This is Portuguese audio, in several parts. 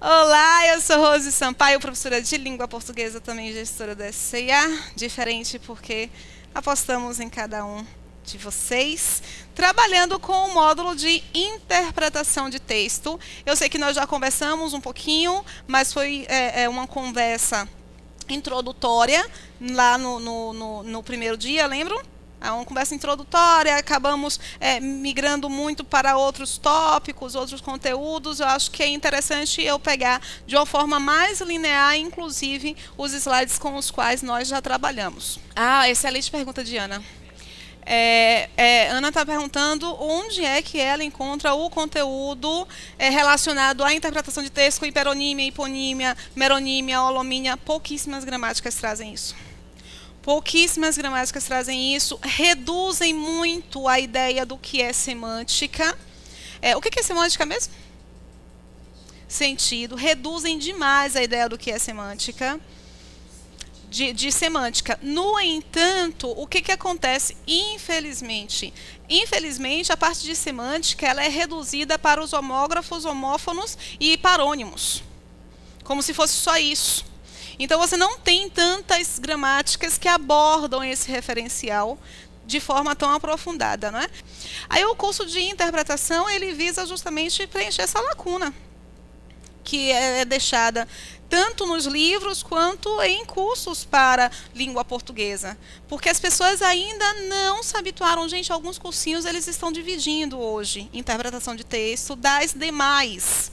Olá, eu sou Rose Sampaio, professora de língua portuguesa, também gestora da SCIA. Diferente porque apostamos em cada um de vocês, trabalhando com o módulo de interpretação de texto. Eu sei que nós já conversamos um pouquinho, mas foi uma conversa introdutória lá no primeiro dia, lembram? Uma conversa introdutória, acabamos migrando muito para outros tópicos, outros conteúdos. Eu acho que é interessante eu pegar de uma forma mais linear, inclusive, os slides com os quais nós já trabalhamos. Ah, excelente pergunta de Ana. Ana está perguntando onde é que ela encontra o conteúdo relacionado à interpretação de texto com hiperonímia, hiponímia, meronímia, holomínia. Pouquíssimas gramáticas trazem isso. Pouquíssimas gramáticas trazem isso, reduzem muito a ideia do que é semântica. O que é semântica mesmo? Sentido. Reduzem demais a ideia do que é semântica. De semântica. No entanto, o que acontece? Infelizmente, a parte de semântica ela é reduzida para os homógrafos, homófonos e parônimos. Como se fosse só isso. Então, você não tem tantas gramáticas que abordam esse referencial de forma tão aprofundada, não é? Aí, o curso de interpretação, ele visa justamente preencher essa lacuna, que é deixada tanto nos livros quanto em cursos para língua portuguesa. Porque as pessoas ainda não se habituaram. Gente, alguns cursinhos, eles estão dividindo hoje interpretação de texto das demais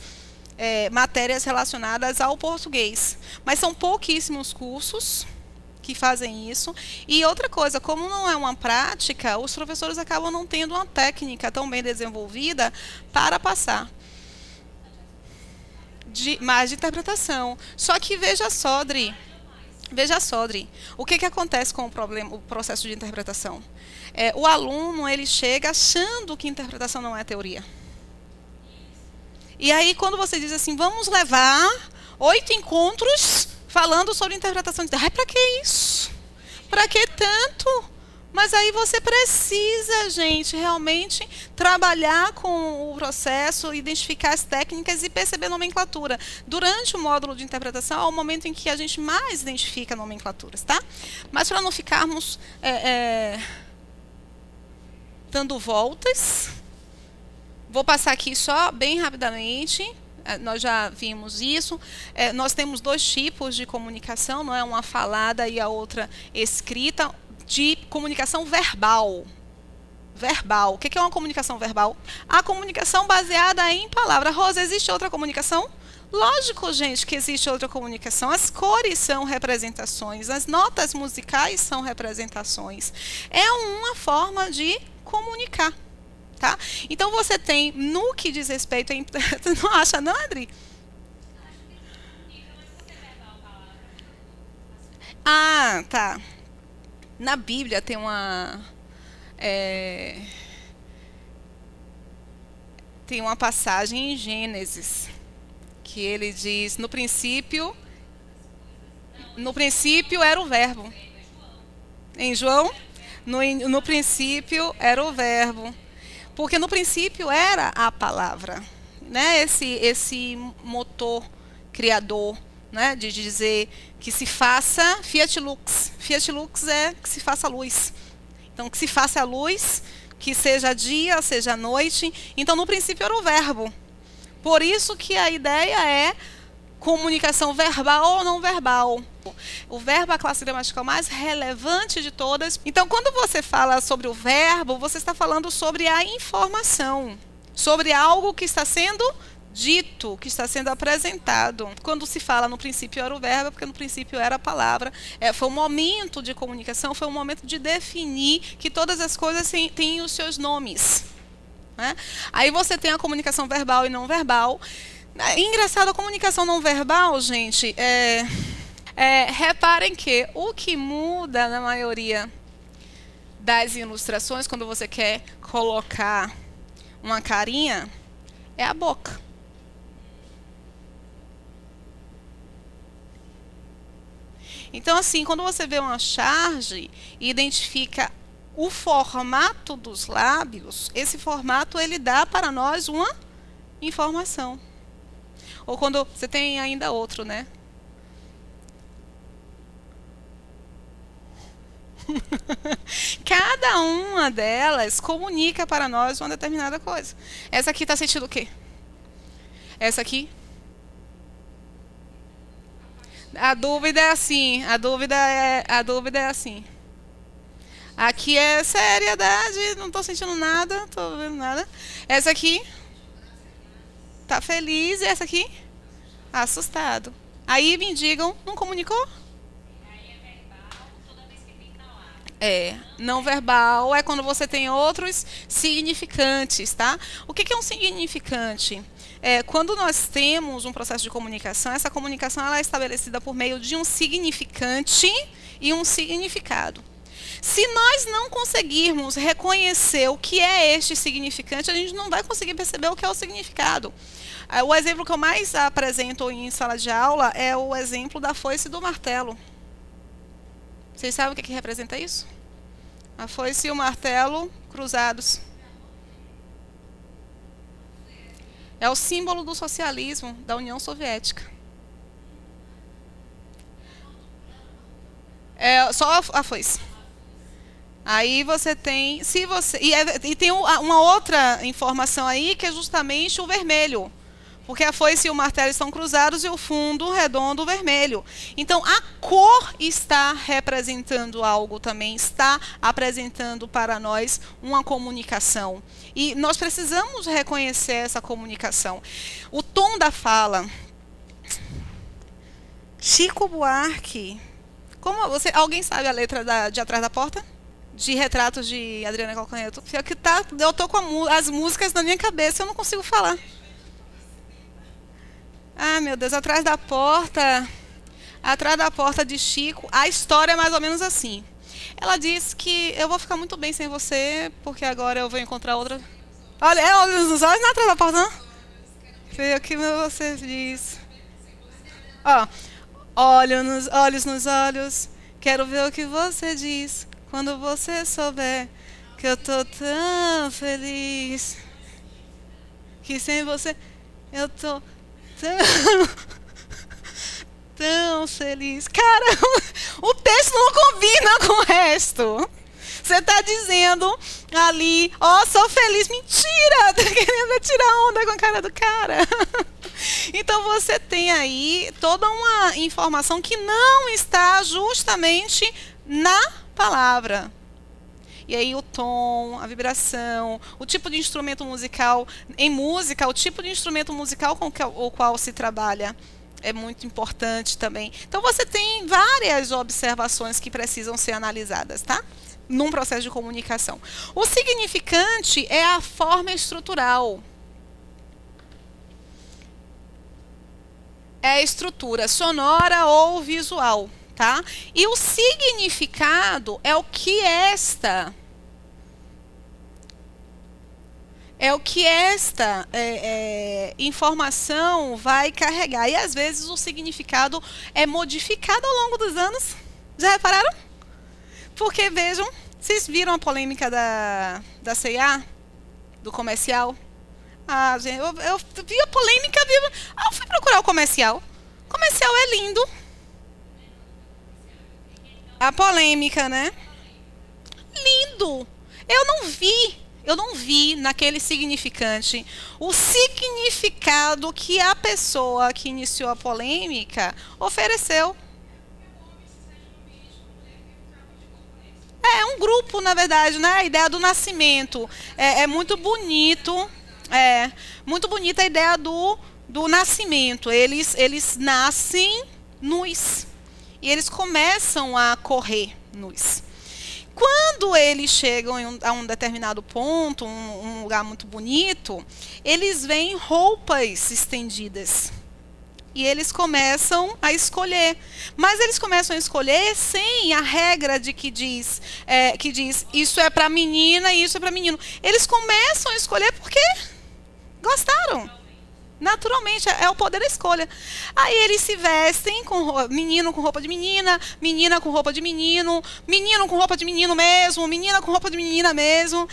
matérias relacionadas ao português. Mas são pouquíssimos cursos que fazem isso. E outra coisa, como não é uma prática, os professores acabam não tendo uma técnica tão bem desenvolvida para passar. Mais de interpretação. Só que veja só, Dri, o que acontece com o processo de interpretação? O aluno, ele chega achando que interpretação não é teoria. E aí, quando você diz assim, vamos levar 8 encontros falando sobre interpretação de texto. Ai, para que isso? Para que tanto? Mas aí você precisa, gente, realmente trabalhar com o processo, identificar as técnicas e perceber a nomenclatura. Durante o módulo de interpretação é o momento em que a gente mais identifica nomenclaturas, tá? Mas para não ficarmos dando voltas, vou passar aqui só bem rapidamente. Nós já vimos isso. Nós temos 2 tipos de comunicação, não é? Uma falada e a outra escrita. De comunicação verbal. O que é uma comunicação verbal? A comunicação baseada em palavra. Rosa, existe outra comunicação? Lógico, gente, que existe outra comunicação. As cores são representações, as notas musicais são representações. É uma forma de comunicar, tá? Então, você tem, no que diz respeito a... Tu não acha, não, Adri? Ah, tá. Na Bíblia tem uma passagem em Gênesis que ele diz, no princípio era o verbo. Em João, no princípio era o verbo. Porque no princípio era a palavra, né? Esse motor criador, né, de dizer que se faça fiat lux. Fiat lux é que se faça luz. Então, que se faça a luz, que seja dia, seja noite. Então, no princípio era o verbo. Por isso que a ideia é comunicação verbal ou não verbal. O verbo é a classe gramatical mais relevante de todas. Então, quando você fala sobre o verbo, você está falando sobre a informação, sobre algo que está sendo dito, que está sendo apresentado. Quando se fala no princípio era o verbo, porque no princípio era a palavra. Foi um momento de comunicação, foi um momento de definir que todas as coisas têm os seus nomes, né? Aí você tem a comunicação verbal e não verbal. Engraçado, a comunicação não verbal, gente, reparem que o que muda na maioria das ilustrações, quando você quer colocar uma carinha, é a boca. Então, assim, quando você vê uma charge e identifica o formato dos lábios, esse formato ele dá para nós uma informação. Ou quando você tem ainda outro, né? Cada uma delas comunica para nós uma determinada coisa. Essa aqui está sentindo o quê? Essa aqui? A dúvida é assim. A dúvida é assim. Aqui é seriedade, não estou sentindo nada, não estou vendo nada. Essa aqui tá feliz e essa aqui assustado. Aí me digam, não comunicou? É, não verbal é quando você tem outros significantes, tá? O que é um significante? Quando nós temos um processo de comunicação, essa comunicação ela é estabelecida por meio de um significante e um significado. Se nós não conseguirmos reconhecer o que é este significante, a gente não vai conseguir perceber o que é o significado. O exemplo que eu mais apresento em sala de aula é o exemplo da foice e do martelo. Vocês sabem o que representa isso? A foice e o martelo cruzados. É o símbolo do socialismo da União Soviética. É só a foice. Aí você tem, e tem uma outra informação aí que é justamente o vermelho. Porque a foice e o martelo estão cruzados e o fundo redondo vermelho. Então, a cor está representando algo também, está apresentando para nós uma comunicação. E nós precisamos reconhecer essa comunicação. O tom da fala. Chico Buarque. Alguém sabe a letra de Atrás da Porta? De Retratos de Adriana Calcanhoto? Eu tô com as músicas na minha cabeça, eu não consigo falar. Ah, meu Deus, Atrás da Porta de Chico, a história é mais ou menos assim. Ela diz que eu vou ficar muito bem sem você, porque agora eu vou encontrar outra. Olha, olhos nos olhos, não é Atrás da Porta, não? Foi o que você diz. Ó, olhos nos olhos, quero ver o que você diz, quando você souber que eu tô tão feliz, que sem você eu tô tão feliz. Cara, o texto não combina com o resto. Você está dizendo ali, ó, sou feliz. Mentira! Tá querendo tirar onda com a cara do cara. Então você tem aí toda uma informação que não está justamente na palavra. E aí o tom, a vibração, o tipo de instrumento musical. Em música, o tipo de instrumento musical com o qual se trabalha é muito importante também. Então você tem várias observações que precisam ser analisadas, tá? Num processo de comunicação. O significante é a forma estrutural. É a estrutura sonora ou visual, tá? E o significado é o que esta informação vai carregar. E às vezes o significado é modificado ao longo dos anos. Já repararam? Porque vejam, vocês viram a polêmica da C&A? Do comercial? Ah, gente, eu vi a polêmica, eu fui procurar o comercial. O comercial é lindo. A polêmica, né? Lindo. Eu não vi naquele significante o significado que a pessoa que iniciou a polêmica ofereceu. É um grupo, na verdade, né? A ideia do nascimento. É muito bonito. É muito bonita a ideia do nascimento. Eles nascem nus. E eles começam a correr nus. Quando eles chegam a um determinado ponto, um lugar muito bonito, eles veem roupas estendidas. E eles começam a escolher. Mas eles começam a escolher sem a regra de que diz isso é para menina e isso é para menino. Eles começam a escolher porque gostaram. Naturalmente, é o poder da escolha. Aí eles se vestem, menino com roupa de menina, menina com roupa de menino, menino com roupa de menino mesmo, menina com roupa de menina mesmo.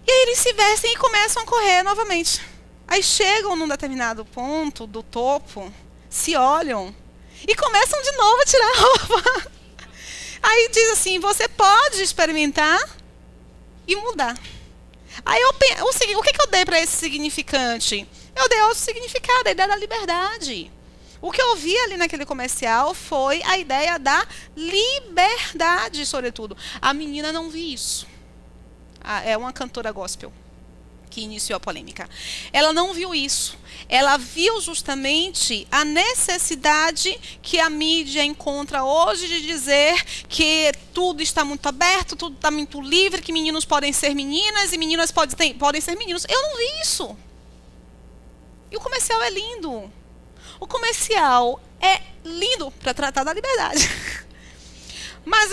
E aí eles se vestem e começam a correr novamente. Aí chegam num determinado ponto do topo, se olham e começam de novo a tirar a roupa. Aí diz assim, você pode experimentar e mudar. Aí o que eu dei para esse significante? Eu dei outro significado, a ideia da liberdade. O que eu vi ali naquele comercial foi a ideia da liberdade, sobretudo. A menina não viu isso. É uma cantora gospel que iniciou a polêmica. Ela não viu isso. Ela viu justamente a necessidade que a mídia encontra hoje de dizer que tudo está muito aberto, tudo está muito livre, que meninos podem ser meninas e meninas podem ser meninos. Eu não vi isso. E o comercial é lindo. O comercial é lindo para tratar da liberdade. Mas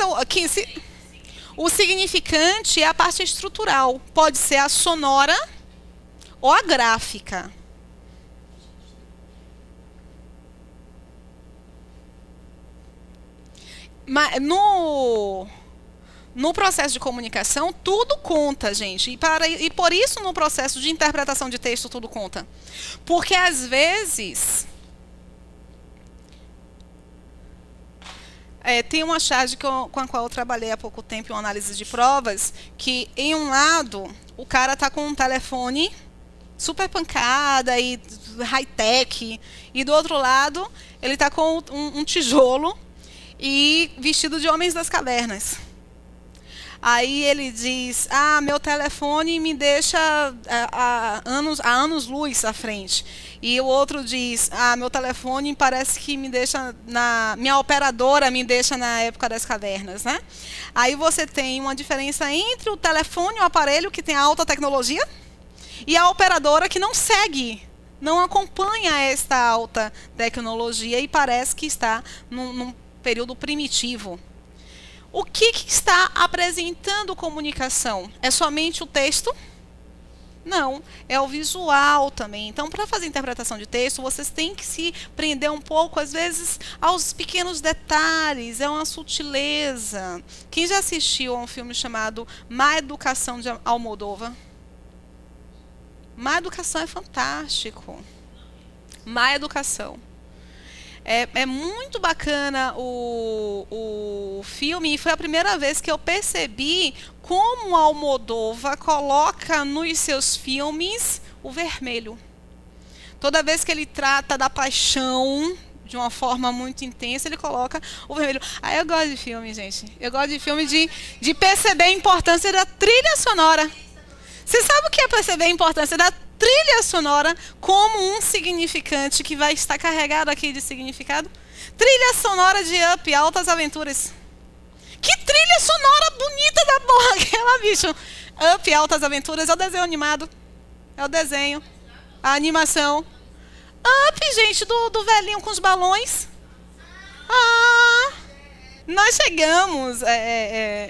o significante é a parte estrutural. Pode ser a sonora ou a gráfica. Mas no processo de comunicação, tudo conta, gente. E por isso, no processo de interpretação de texto, tudo conta. Porque, às vezes... tem uma charge com a qual eu trabalhei há pouco tempo em uma análise de provas, que em um lado o cara está com um telefone super pancada e high-tech, e do outro lado ele está com um tijolo e vestido de Homens das Cavernas. Aí ele diz, meu telefone me deixa a anos-luz à frente. E o outro diz, meu telefone parece que me deixa minha operadora me deixa na época das cavernas, né? Aí você tem uma diferença entre o telefone, o aparelho que tem alta tecnologia, e a operadora que não segue, não acompanha esta alta tecnologia e parece que está num período primitivo. O que está apresentando comunicação? É somente o texto? Não, é o visual também. Então, para fazer interpretação de texto, vocês têm que se prender um pouco, às vezes, aos pequenos detalhes. É uma sutileza. Quem já assistiu a um filme chamado Má Educação, de Almodóvar? Má Educação é fantástico. Má Educação. É muito bacana o filme, e foi a primeira vez que eu percebi como Almodóvar coloca nos seus filmes o vermelho. Toda vez que ele trata da paixão de uma forma muito intensa, ele coloca o vermelho. Eu gosto de filme, gente. Eu gosto de filme de perceber a importância da trilha sonora. Você sabe o que é perceber a importância da trilha sonora como um significante que vai estar carregado aqui de significado? Trilha sonora de Up, Altas Aventuras. Que trilha sonora bonita da porra aquela, bicho. Up, Altas Aventuras é o desenho animado. É o desenho. A animação. Up, gente, do velhinho com os balões. Nós chegamos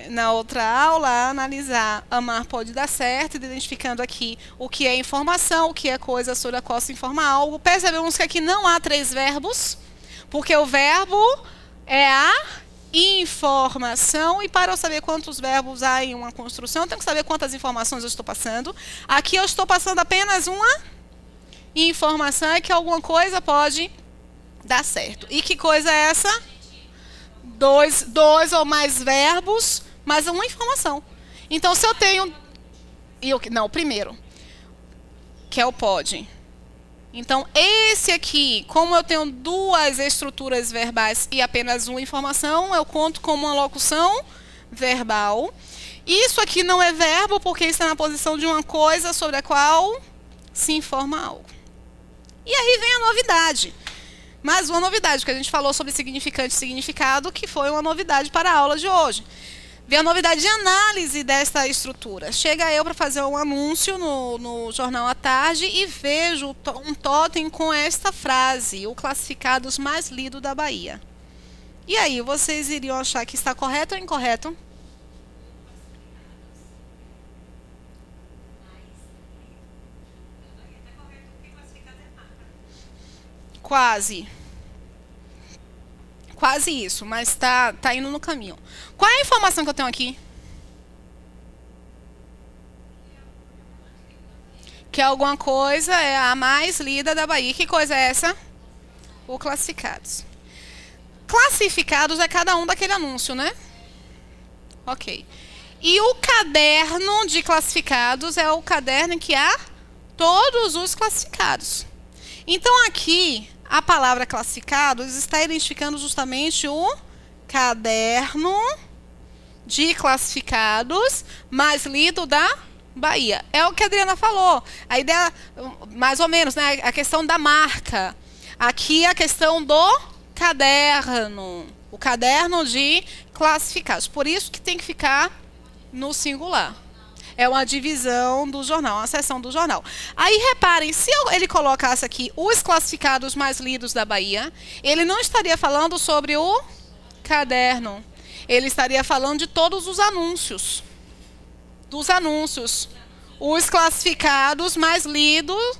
na outra aula a analisar amar pode dar certo, identificando aqui o que é informação, o que é coisa sobre a qual se informa algo. Percebemos que aqui não há 3 verbos, porque o verbo é a informação, e para eu saber quantos verbos há em uma construção, eu tenho que saber quantas informações eu estou passando. Aqui eu estou passando apenas uma informação, é que alguma coisa pode dar certo. E que coisa é essa? Dois ou mais verbos, mas uma informação. Então, se eu tenho... Não, o primeiro, que é o pode. Então, esse aqui, como eu tenho 2 estruturas verbais e apenas uma informação, eu conto como uma locução verbal. Isso aqui não é verbo, porque está na posição de uma coisa sobre a qual se informa algo. E aí vem a novidade. Mais uma novidade, que a gente falou sobre significante e significado, que foi uma novidade para a aula de hoje. Vem a novidade de análise desta estrutura. Chega eu para fazer um anúncio no Jornal à Tarde e vejo um totem com esta frase: o classificados mais lido da Bahia. E aí, vocês iriam achar que está correto ou incorreto? Quase. Quase isso, mas tá indo no caminho. Qual é a informação que eu tenho aqui? Que alguma coisa é a mais lida da Bahia. Que coisa é essa? O classificados. Classificados é cada um daquele anúncio, né? Ok. E o caderno de classificados é o caderno em que há todos os classificados. Então, aqui, a palavra classificados está identificando justamente o caderno de classificados mais lido da Bahia. É o que a Adriana falou. A ideia, mais ou menos, né? A questão da marca. Aqui a questão do caderno. O caderno de classificados. Por isso que tem que ficar no singular. É uma divisão do jornal, uma seção do jornal. Aí reparem, se ele colocasse aqui os classificados mais lidos da Bahia, ele não estaria falando sobre o caderno. Ele estaria falando de todos os anúncios. Dos anúncios. Os classificados mais lidos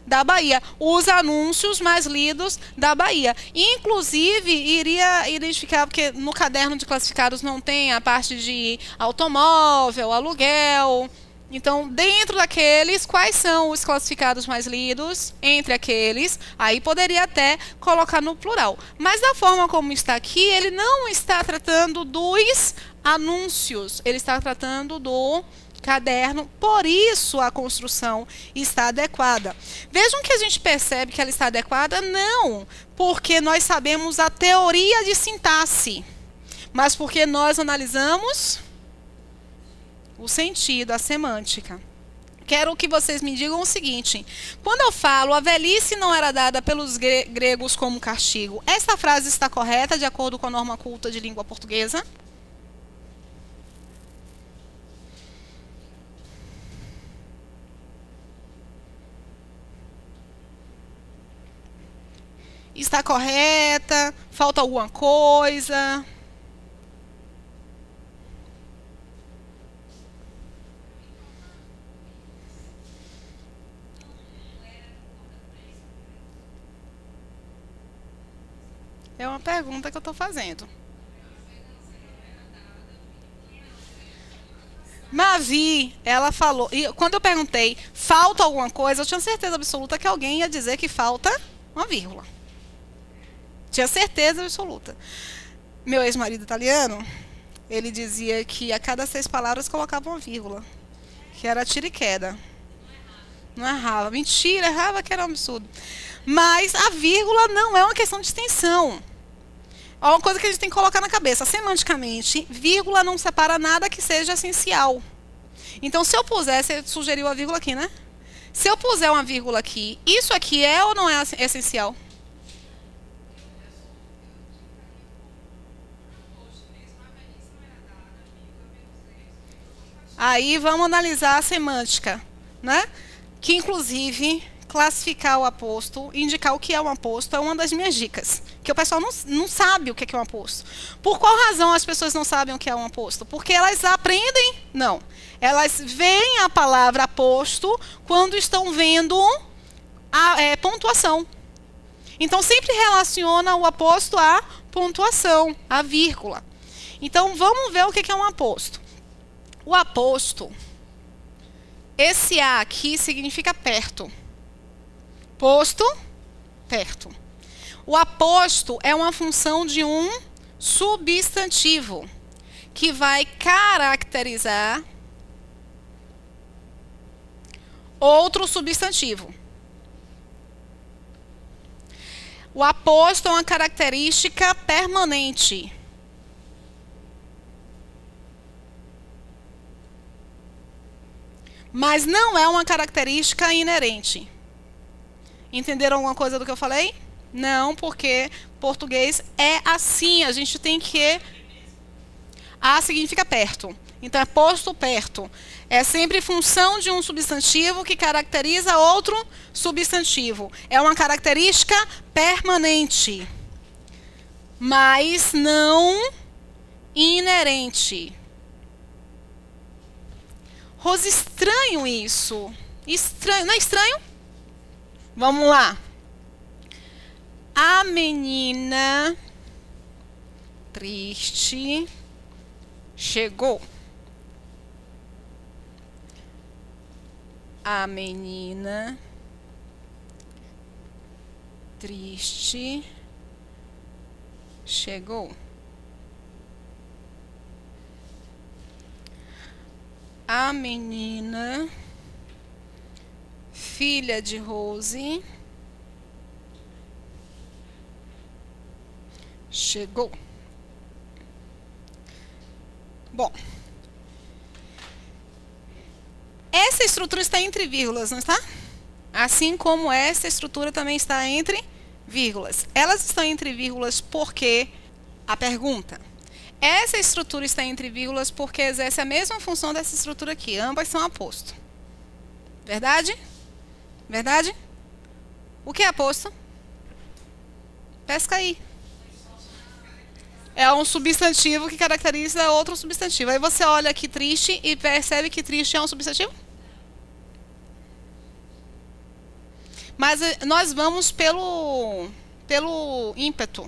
da Bahia. Os anúncios mais lidos da Bahia. Inclusive, iria identificar, porque no caderno de classificados não tem a parte de automóvel, aluguel. Então, dentro daqueles, quais são os classificados mais lidos? Entre aqueles, aí poderia até colocar no plural. Mas da forma como está aqui, ele não está tratando dos anúncios. Ele está tratando do caderno, por isso a construção está adequada. Vejam que a gente percebe que ela está adequada, não porque nós sabemos a teoria de sintaxe, mas porque nós analisamos o sentido, a semântica. Quero que vocês me digam o seguinte: quando eu falo a velhice não era dada pelos gregos como castigo, essa frase está correta de acordo com a norma culta de língua portuguesa? Está correta? Falta alguma coisa? É uma pergunta que eu estou fazendo. Mavi, ela falou, e quando eu perguntei, falta alguma coisa, eu tinha certeza absoluta que alguém ia dizer que falta uma vírgula. Tinha certeza absoluta. Meu ex-marido italiano, ele dizia que a cada 6 palavras colocava uma vírgula. Que era tira e queda. Não errava. Mentira, errava que era um absurdo. Mas a vírgula não é uma questão de extensão. É uma coisa que a gente tem que colocar na cabeça. Semanticamente, vírgula não separa nada que seja essencial. Então, se eu puser, você sugeriu a vírgula aqui, né? Se eu puser uma vírgula aqui, isso aqui é ou não é essencial? Aí vamos analisar a semântica, né? Que inclusive classificar o aposto, indicar o que é um aposto é uma das minhas dicas. Que o pessoal não sabe o que é um aposto. Por qual razão as pessoas não sabem o que é um aposto? Porque elas aprendem? Não. Elas veem a palavra aposto quando estão vendo a pontuação. Então sempre relaciona o aposto à pontuação, à vírgula. Então vamos ver o que é um aposto. O aposto, esse A aqui significa perto. Posto, perto. O aposto é uma função de um substantivo que vai caracterizar outro substantivo. O aposto é uma característica permanente. Mas não é uma característica inerente. Entenderam alguma coisa do que eu falei? Não, porque português é assim. A gente tem que... A significa perto. Então, é posto perto. É sempre função de um substantivo que caracteriza outro substantivo. É uma característica permanente. Mas não inerente. Rose, estranho isso. Estranho, não é estranho? Vamos lá. A menina triste chegou. A menina triste chegou. A menina filha de Rose chegou. Bom, essa estrutura está entre vírgulas, não está? Assim como essa estrutura também está entre vírgulas. Elas estão entre vírgulas porque a pergunta: essa estrutura está entre vírgulas porque exerce a mesma função dessa estrutura aqui. Ambas são aposto. Verdade? Verdade? O que é aposto? Pesca aí. É um substantivo que caracteriza outro substantivo. Aí você olha aqui triste e percebe que triste é um substantivo? Mas nós vamos pelo ímpeto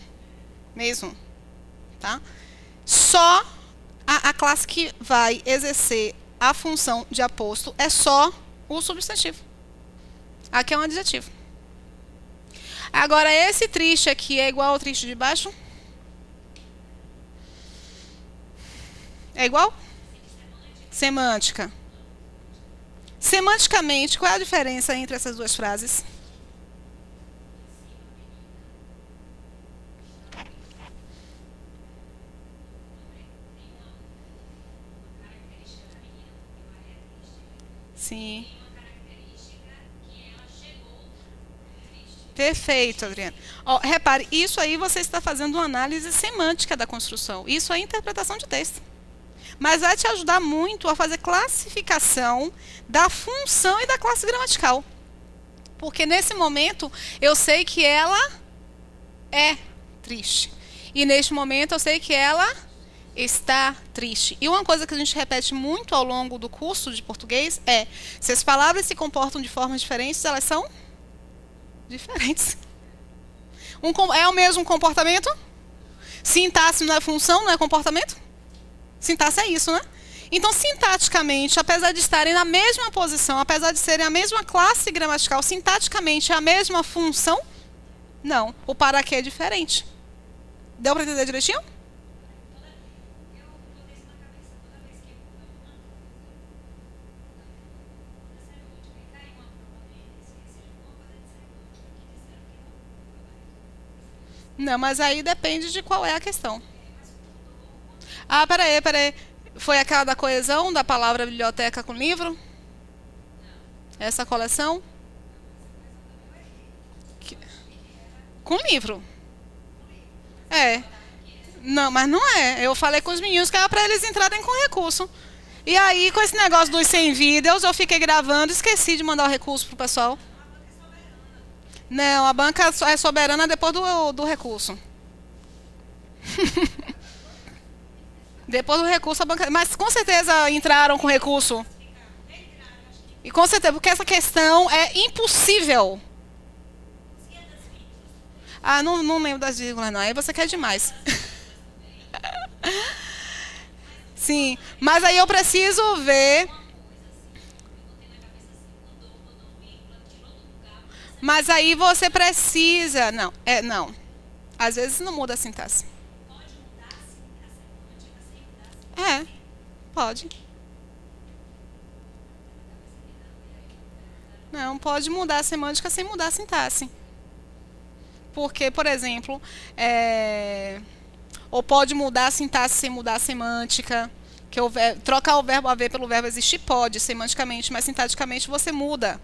mesmo, tá? Só a classe que vai exercer a função de aposto é só o substantivo. Aqui é um adjetivo. Agora, esse triste aqui é igual ao triste de baixo? É igual? Semântica. Semanticamente, qual é a diferença entre essas duas frases? Sim. Perfeito, Adriana. Ó, repare, isso aí você está fazendo uma análise semântica da construção. Isso é interpretação de texto. Mas vai te ajudar muito a fazer classificação da função e da classe gramatical. Porque nesse momento eu sei que ela é triste. E neste momento eu sei que ela está triste. E uma coisa que a gente repete muito ao longo do curso de português é: se as palavras se comportam de formas diferentes, elas são diferentes. É o mesmo comportamento? Sintaxe não é função, não é comportamento? Sintaxe é isso, né? Então, sintaticamente, apesar de estarem na mesma posição, apesar de serem a mesma classe gramatical, sintaticamente é a mesma função? Não. O para quê é diferente. Deu para entender direitinho? Não, mas aí depende de qual é a questão. Ah, peraí. Foi aquela da coesão da palavra biblioteca com livro? Essa coleção? Com livro. É. Não, mas não é. Eu falei com os meninos que era para eles entrarem com recurso. E aí, com esse negócio dos 100 vídeos, eu fiquei gravando e esqueci de mandar o recurso pro pessoal. Não, a banca é soberana depois do recurso. Depois do recurso, a banca... Mas com certeza entraram com recurso. E com certeza, porque essa questão é impossível. Ah, não lembro das vírgulas, não. Aí você quer demais. Sim, mas aí eu preciso ver... Mas aí você precisa... Não. Às vezes não muda a sintaxe. É, pode. Não, pode mudar a semântica sem mudar a sintaxe. Porque, por exemplo, ou pode mudar a sintaxe sem mudar a semântica. Que trocar o verbo haver pelo verbo existir pode, semanticamente, mas sintaticamente você muda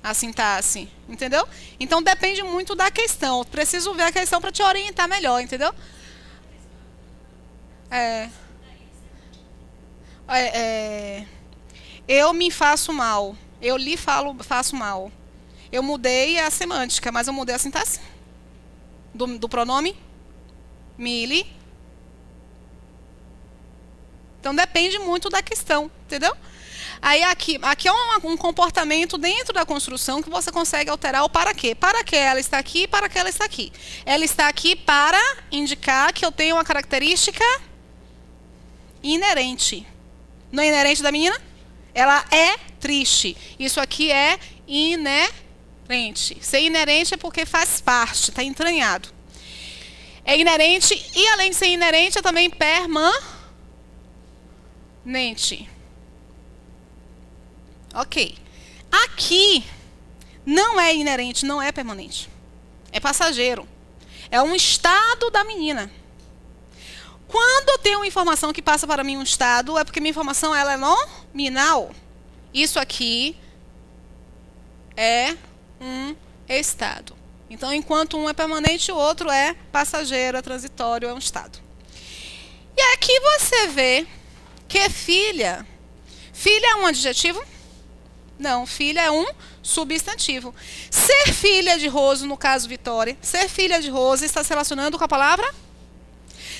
a sintaxe, entendeu? Então depende muito da questão. Preciso ver a questão para te orientar melhor, entendeu? Eu me faço mal. Eu lhe faço mal. Eu mudei a semântica, mas eu mudei a sintaxe do pronome me, lhe. Então depende muito da questão, entendeu? Aí aqui é um comportamento dentro da construção que você consegue alterar o para quê. Para que ela está aqui e para que ela está aqui. Ela está aqui para indicar que eu tenho uma característica inerente. Não é inerente da menina? Ela é triste. Isso aqui é inerente. Ser inerente é porque faz parte, está entranhado. É inerente e, além de ser inerente, é também permanente. Ok. Aqui não é inerente, não é permanente. É passageiro. É um estado da menina. Quando eu tenho uma informação que passa para mim um estado, é porque minha informação ela é nominal. Isso aqui é um estado. Então, enquanto um é permanente, o outro é passageiro, é transitório, é um estado. E aqui você vê que filha é um adjetivo? Não, filha é um substantivo. Ser filha de Rose, no caso Vitória, ser filha de Rose está se relacionando com a palavra?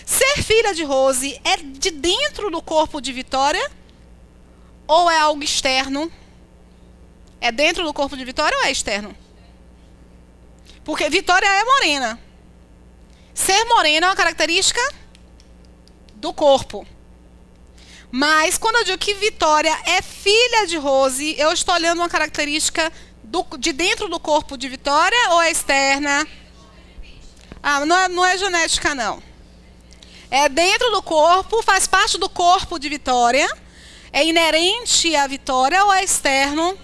Ser filha de Rose é de dentro do corpo de Vitória ou é algo externo? É dentro do corpo de Vitória ou é externo? Porque Vitória é morena. Ser morena é uma característica do corpo. Mas quando eu digo que Vitória é filha de Rose, eu estou olhando uma característica de dentro do corpo de Vitória ou é externa? Ah, não é genética, não. É dentro do corpo, faz parte do corpo de Vitória. É inerente à Vitória ou é externo?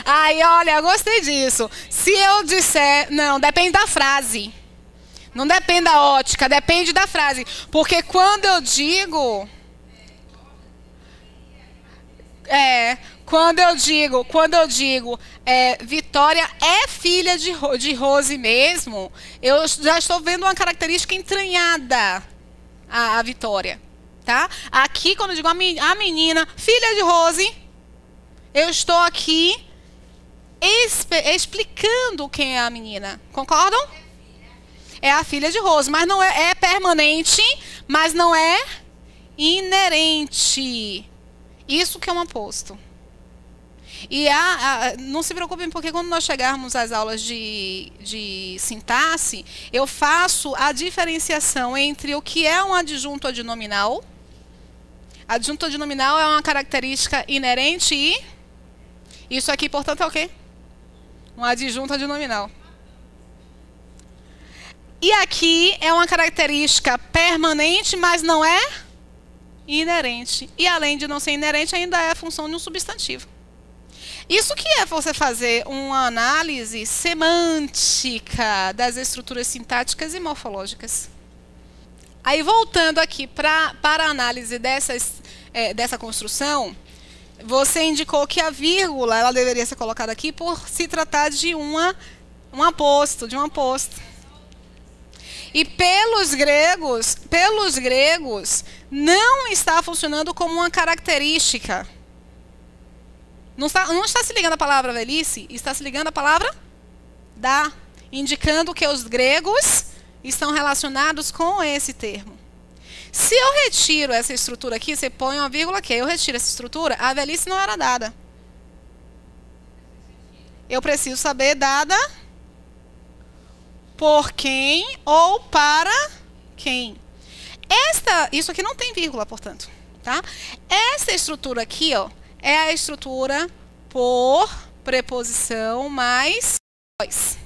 Ai, olha, eu gostei disso. Se eu disser... Não, depende da frase. Não depende da ótica, depende da frase. Porque quando eu digo... Quando eu digo Vitória é filha de Rose mesmo, eu já estou vendo uma característica entranhada a Vitória, tá? Aqui, quando eu digo a menina, filha de Rose, eu estou aqui explicando quem é a menina. Concordam? É a filha de Rose, mas não é permanente, mas não é inerente. Isso que é um aposto. E não se preocupem, porque quando nós chegarmos às aulas de sintaxe, eu faço a diferenciação entre o que é um adjunto adnominal. Adjunto adnominal é uma característica inerente e... Isso aqui, portanto, é o quê? Um adjunto adnominal. E aqui é uma característica permanente, mas não é inerente. E além de não ser inerente, ainda é a função de um substantivo. Isso que é você fazer uma análise semântica das estruturas sintáticas e morfológicas. Aí, voltando aqui para a análise dessa construção, você indicou que a vírgula ela deveria ser colocada aqui por se tratar de um aposto. E pelos gregos, não está funcionando como uma característica. Não está se ligando a palavra velhice, está se ligando a palavra da, indicando que os gregos estão relacionados com esse termo. Se eu retiro essa estrutura aqui, você põe uma vírgula aqui, eu retiro essa estrutura, a velhice não era dada. Eu preciso saber dada por quem ou para quem. Isso aqui não tem vírgula, portanto, tá? Essa estrutura aqui, ó, é a estrutura por preposição mais pois.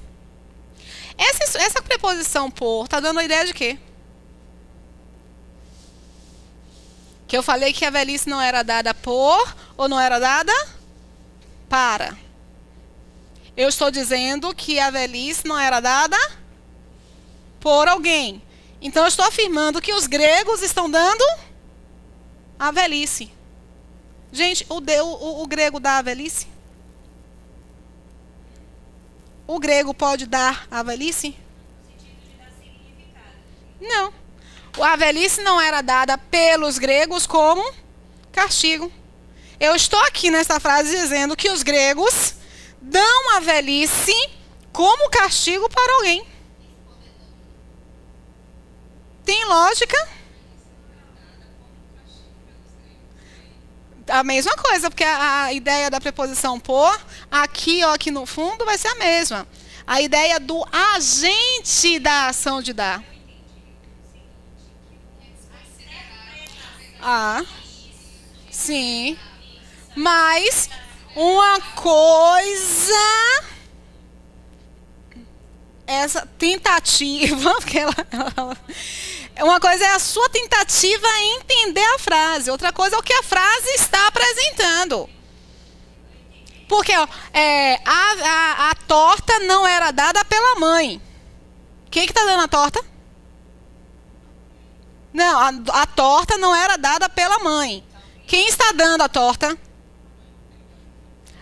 Essa preposição por está dando a ideia de quê? Que eu falei que a velhice não era dada por ou não era dada para. Eu estou dizendo que a velhice não era dada por alguém. Então, eu estou afirmando que os gregos estão dando a velhice. Gente, o grego dá a velhice? O grego pode dar a velhice? No sentido de dar significado. Não. A velhice não era dada pelos gregos como castigo. Eu estou aqui nessa frase dizendo que os gregos dão a velhice como castigo para alguém. Tem lógica? A mesma coisa, porque a ideia da preposição por, aqui ou aqui no fundo, vai ser a mesma. A ideia do agente da ação de dar. Ah, sim. Mas uma coisa, essa tentativa, porque uma coisa é a sua tentativa em entender a frase, outra coisa é o que a frase está apresentando. Porque ó, a torta não era dada pela mãe. Quem que está dando a torta? Não, a torta não era dada pela mãe. Quem está dando a torta?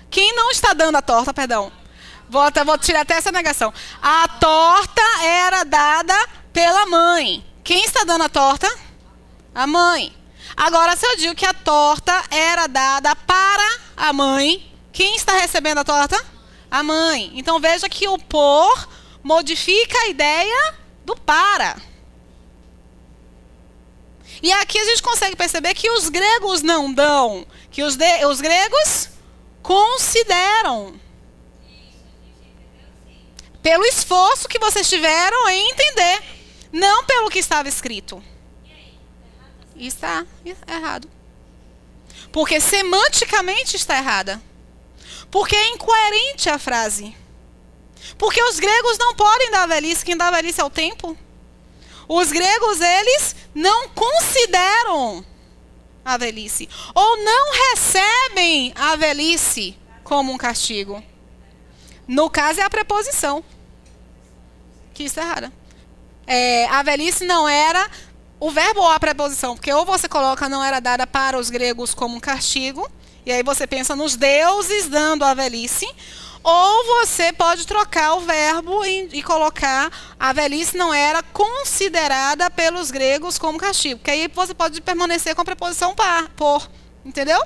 Quem não está dando a torta, perdão. Vou tirar até essa negação. A torta era dada pela mãe. Quem está dando a torta? A mãe. Agora, se eu digo que a torta era dada para a mãe, quem está recebendo a torta? A mãe. Então, veja que o por modifica a ideia do para. E aqui a gente consegue perceber que os gregos não dão, que os gregos consideram. Pelo esforço que vocês tiveram em entender, não pelo que estava escrito. Está errado. Porque semanticamente está errada. Porque é incoerente a frase. Porque os gregos não podem dar velhice, quem dá velhice é o tempo. Os gregos, eles não consideram a velhice. Ou não recebem a velhice como um castigo. No caso, é a preposição. Que está errada. A velhice não era o verbo ou a preposição. Porque ou você coloca não era dada para os gregos como um castigo. E aí você pensa nos deuses dando a velhice. Ou você pode trocar o verbo e colocar a velhice não era considerada pelos gregos como castigo. Porque aí você pode permanecer com a preposição por. Entendeu?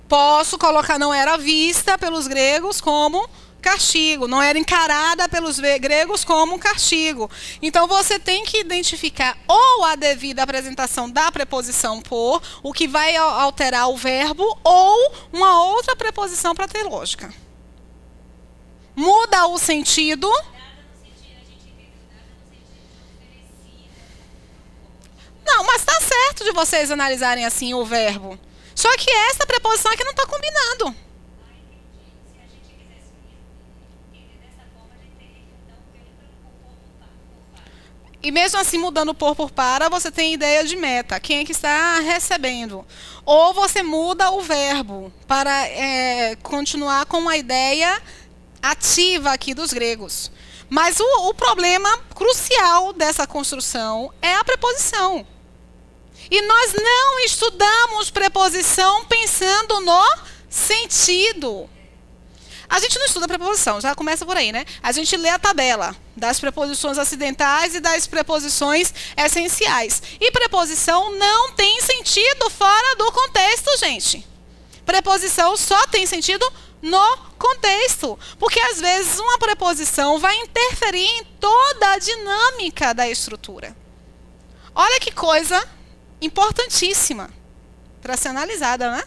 Posso colocar não era vista pelos gregos como castigo. Não era encarada pelos gregos como castigo. Então, você tem que identificar ou a devida apresentação da preposição por, o que vai alterar o verbo, ou uma outra preposição para ter lógica. Muda o sentido. Não, mas está certo de vocês analisarem assim o verbo. Só que essa preposição aqui não está combinando. E mesmo assim, mudando por para, você tem ideia de meta. Quem é que está recebendo? Ou você muda o verbo para continuar com a ideia ativa aqui dos gregos. Mas o problema crucial dessa construção é a preposição. E nós não estudamos preposição pensando no sentido. A gente não estuda preposição, já começa por aí, né? A gente lê a tabela das preposições acidentais e das preposições essenciais. E preposição não tem sentido fora do contexto, gente. Preposição só tem sentido no contexto. Porque, às vezes, uma preposição vai interferir em toda a dinâmica da estrutura. Olha que coisa importantíssima para ser analisada, né?